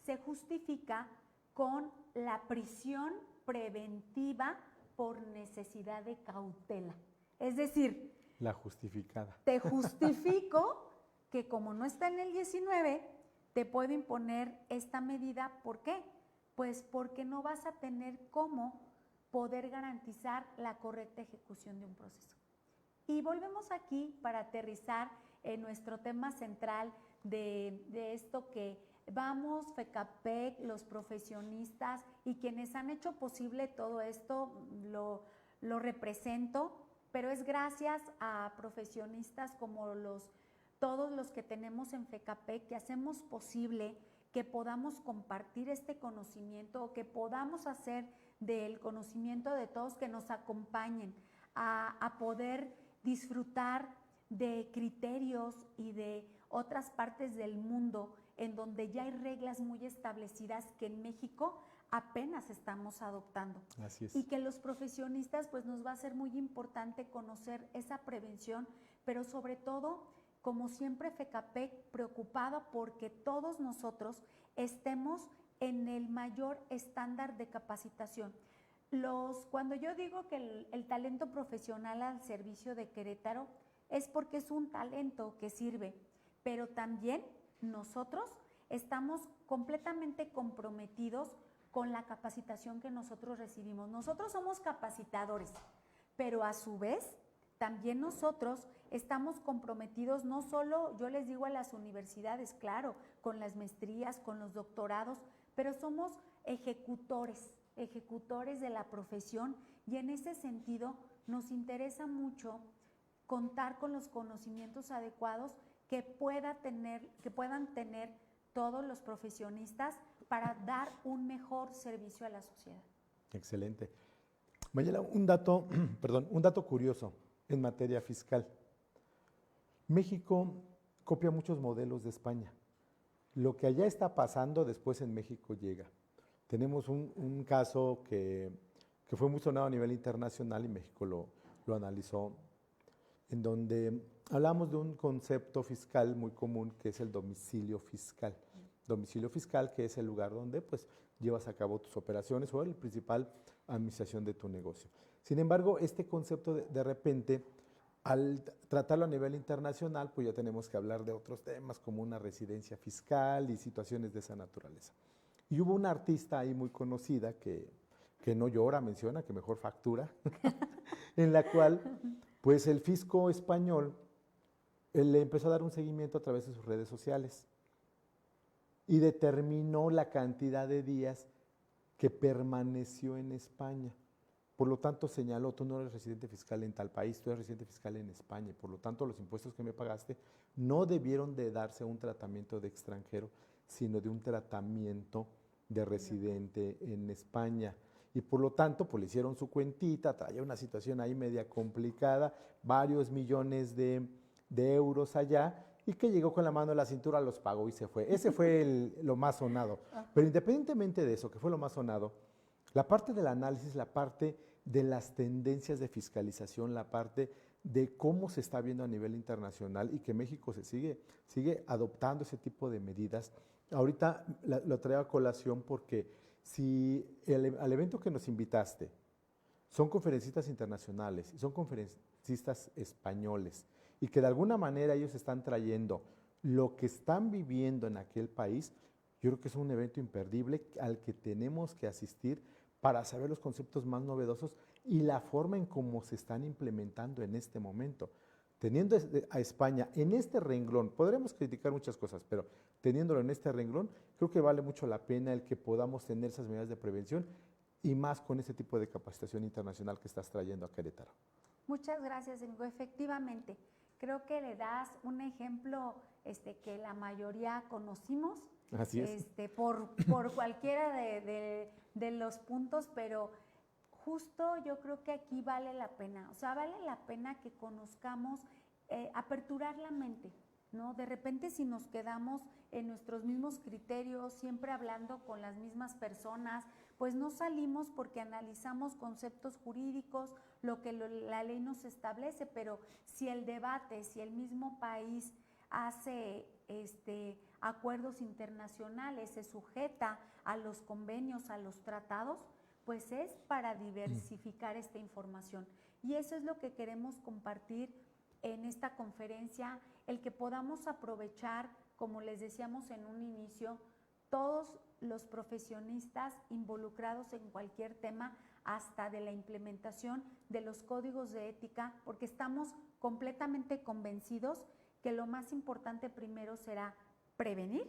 se justifica con la prisión preventiva por necesidad de cautela. Es decir, la justificada. Te justifico que como no está en el 19, te puedo imponer esta medida. ¿Por qué? Pues porque no vas a tener cómo poder garantizar la correcta ejecución de un proceso. Y volvemos aquí para aterrizar en nuestro tema central de esto que vamos, FECAPEC, los profesionistas y quienes han hecho posible todo esto, lo represento, pero es gracias a profesionistas como todos los que tenemos en FECAPEC que hacemos posible que podamos compartir este conocimiento o que podamos hacer del conocimiento de todos que nos acompañen a poder disfrutar de criterios y de otras partes del mundo en donde ya hay reglas muy establecidas que en México apenas estamos adoptando. Así es. Y que los profesionistas pues nos va a ser muy importante conocer esa prevención, pero sobre todo, como siempre, FECAPEC preocupada porque todos nosotros estemos en el mayor estándar de capacitación. Cuando yo digo que el talento profesional al servicio de Querétaro es porque es un talento que sirve, pero también nosotros estamos completamente comprometidos con la capacitación que nosotros recibimos. Nosotros somos capacitadores, pero a su vez también nosotros estamos comprometidos, no solo, yo les digo a las universidades, claro, con las maestrías, con los doctorados, pero somos ejecutores de la profesión y en ese sentido nos interesa mucho contar con los conocimientos adecuados que puedan tener todos los profesionistas para dar un mejor servicio a la sociedad. Excelente. Mayela, un dato curioso en materia fiscal. México copia muchos modelos de España. Lo que allá está pasando, después en México llega. Tenemos un caso que fue muy sonado a nivel internacional y México lo analizó, en donde hablamos de un concepto fiscal muy común que es el domicilio fiscal. Domicilio fiscal, que es el lugar donde pues llevas a cabo tus operaciones o la principal administración de tu negocio. Sin embargo, este concepto de repente, al tratarlo a nivel internacional, pues ya tenemos que hablar de otros temas como una residencia fiscal y situaciones de esa naturaleza. Y hubo una artista ahí muy conocida que no llora, menciona, que mejor factura, en la cual pues el fisco español le empezó a dar un seguimiento a través de sus redes sociales y determinó la cantidad de días que permaneció en España. Por lo tanto, señaló, tú no eres residente fiscal en tal país, tú eres residente fiscal en España. Por lo tanto, los impuestos que me pagaste no debieron de darse un tratamiento de extranjero, sino de un tratamiento de residente en España. Y por lo tanto, pues le hicieron su cuentita, traía una situación ahí media complicada, varios millones de euros allá, y que llegó con la mano en la cintura, los pagó y se fue. Ese fue lo más sonado. Pero independientemente de eso, que fue lo más sonado, la parte del análisis, la parte de las tendencias de fiscalización, la parte de cómo se está viendo a nivel internacional y que México se sigue adoptando ese tipo de medidas. Ahorita lo traigo a colación porque si al evento que nos invitaste son conferencistas internacionales, son conferencistas españoles y que de alguna manera ellos están trayendo lo que están viviendo en aquel país, yo creo que es un evento imperdible al que tenemos que asistir para saber los conceptos más novedosos y la forma en cómo se están implementando en este momento. Teniendo a España en este renglón, podremos criticar muchas cosas, pero teniéndolo en este renglón, creo que vale mucho la pena el que podamos tener esas medidas de prevención y más con ese tipo de capacitación internacional que estás trayendo a Querétaro. Muchas gracias, amigo. Efectivamente, creo que le das un ejemplo que la mayoría conocimos. Así es. Por cualquiera de los puntos, pero justo yo creo que aquí vale la pena, o sea, vale la pena que conozcamos, aperturar la mente, ¿no? De repente si nos quedamos en nuestros mismos criterios, siempre hablando con las mismas personas, pues no salimos porque analizamos conceptos jurídicos, lo que la ley nos establece, pero si el debate, si el mismo país hace acuerdos internacionales, se sujeta a los convenios, a los tratados, pues es para diversificar esta información. Y eso es lo que queremos compartir en esta conferencia, el que podamos aprovechar, como les decíamos en un inicio, todos los profesionistas involucrados en cualquier tema, hasta de la implementación de los códigos de ética, porque estamos completamente convencidos que lo más importante primero será prevenir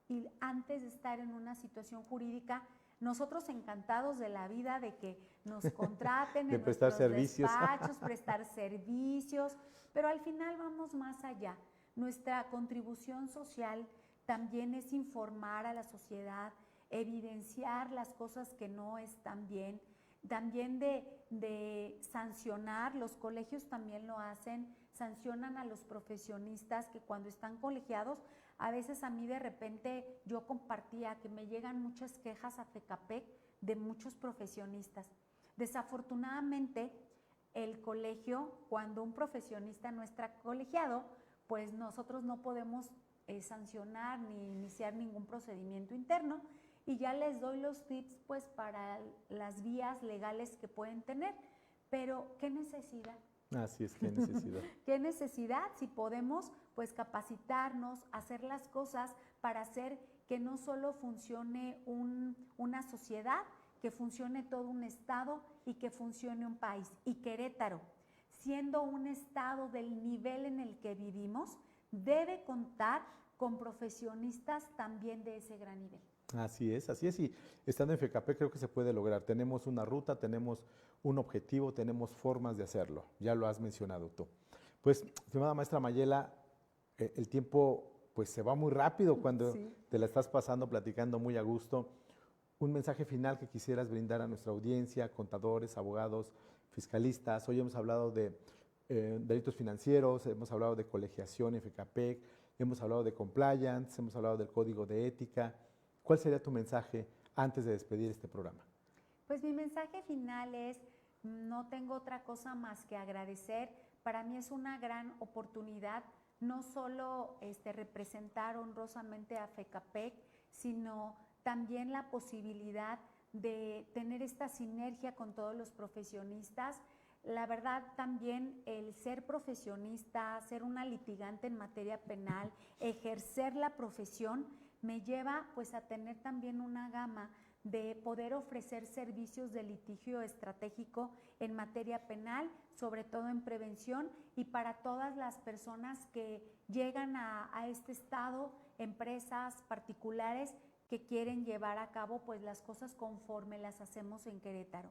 y antes de estar en una situación jurídica, nosotros encantados de la vida de que nos contraten en prestar nuestros servicios. despachos, prestar servicios, pero al final vamos más allá. Nuestra contribución social también es informar a la sociedad, evidenciar las cosas que no están bien, también de sancionar, los colegios también lo hacen, sancionan a los profesionistas que cuando están colegiados, a veces a mí de repente yo compartía que me llegan muchas quejas a FECAPEC de muchos profesionistas. Desafortunadamente, el colegio, cuando un profesionista no está colegiado, pues nosotros no podemos sancionar ni iniciar ningún procedimiento interno y ya les doy los tips pues para las vías legales que pueden tener. Pero, ¿qué necesidad? Así es, qué necesidad. ¿Qué necesidad? Si podemos, pues capacitarnos, hacer las cosas para hacer que no solo funcione una sociedad, que funcione todo un estado y que funcione un país. Y Querétaro, siendo un estado del nivel en el que vivimos, debe contar con profesionistas también de ese gran nivel. Así es, y estando en FECAPEC creo que se puede lograr. Tenemos una ruta, tenemos un objetivo, tenemos formas de hacerlo. Ya lo has mencionado tú. Pues, estimada maestra Mayela, el tiempo pues se va muy rápido cuando Sí. te la estás pasando platicando muy a gusto. Un mensaje final que quisieras brindar a nuestra audiencia, contadores, abogados, fiscalistas. Hoy hemos hablado de delitos financieros, hemos hablado de colegiación en FECAPEC, hemos hablado de compliance, hemos hablado del código de ética. ¿Cuál sería tu mensaje antes de despedir este programa? Pues mi mensaje final es, no tengo otra cosa más que agradecer. Para mí es una gran oportunidad no solo representar honrosamente a FECAPEC, sino también la posibilidad de tener esta sinergia con todos los profesionistas. La verdad también el ser profesionista, ser una litigante en materia penal, ejercer la profesión, me lleva pues a tener también una gama de poder ofrecer servicios de litigio estratégico en materia penal, sobre todo en prevención y para todas las personas que llegan a este estado, empresas particulares que quieren llevar a cabo pues las cosas conforme las hacemos en Querétaro.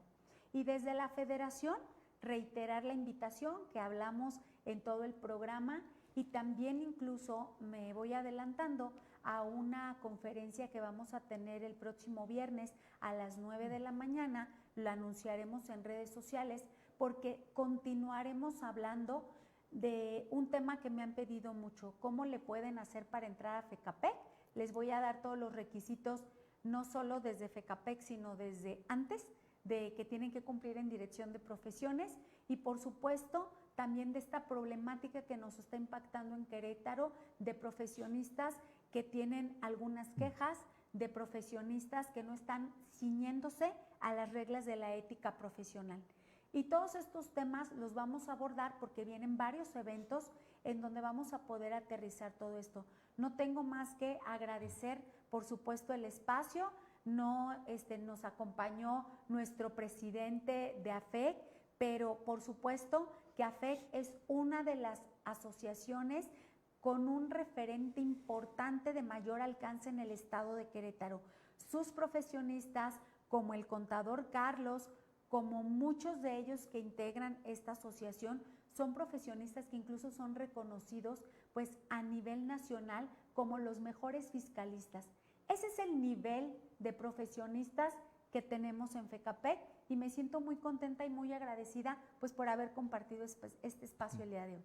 Y desde la Federación, reiterar la invitación que hablamos en todo el programa y también incluso me voy adelantando a una conferencia que vamos a tener el próximo viernes a las 9 de la mañana, lo anunciaremos en redes sociales porque continuaremos hablando de un tema que me han pedido mucho, cómo le pueden hacer para entrar a FECAPEC. Les voy a dar todos los requisitos, no solo desde FECAPEC, sino desde antes, de que tienen que cumplir en dirección de profesiones y por supuesto también de esta problemática que nos está impactando en Querétaro de profesionistas que tienen algunas quejas, de profesionistas que no están ciñéndose a las reglas de la ética profesional. Y todos estos temas los vamos a abordar porque vienen varios eventos en donde vamos a poder aterrizar todo esto. No tengo más que agradecer, por supuesto, el espacio. Nos acompañó nuestro presidente de AFEC, pero por supuesto que AFEC es una de las asociaciones con un referente importante de mayor alcance en el estado de Querétaro. Sus profesionistas, como el contador Carlos, como muchos de ellos que integran esta asociación, son profesionistas que incluso son reconocidos pues, a nivel nacional como los mejores fiscalistas. Ese es el nivel de profesionistas que tenemos en FECAPEC y me siento muy contenta y muy agradecida pues por haber compartido este espacio el día de hoy.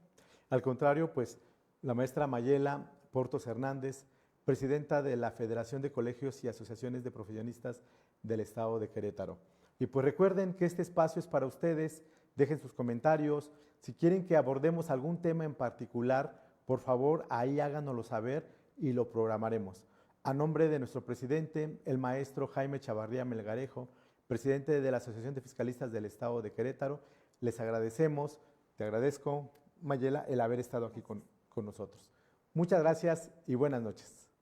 Al contrario, pues la maestra Mayela Portos Hernández, presidenta de la Federación de Colegios y Asociaciones de Profesionistas del Estado de Querétaro. Y pues recuerden que este espacio es para ustedes, dejen sus comentarios, si quieren que abordemos algún tema en particular, por favor ahí háganoslo saber y lo programaremos. A nombre de nuestro presidente, el maestro Jaime Chavarría Melgarejo, presidente de la Asociación de Fiscalistas del Estado de Querétaro, les agradecemos, te agradezco, Mayela, el haber estado aquí con nosotros. Muchas gracias y buenas noches.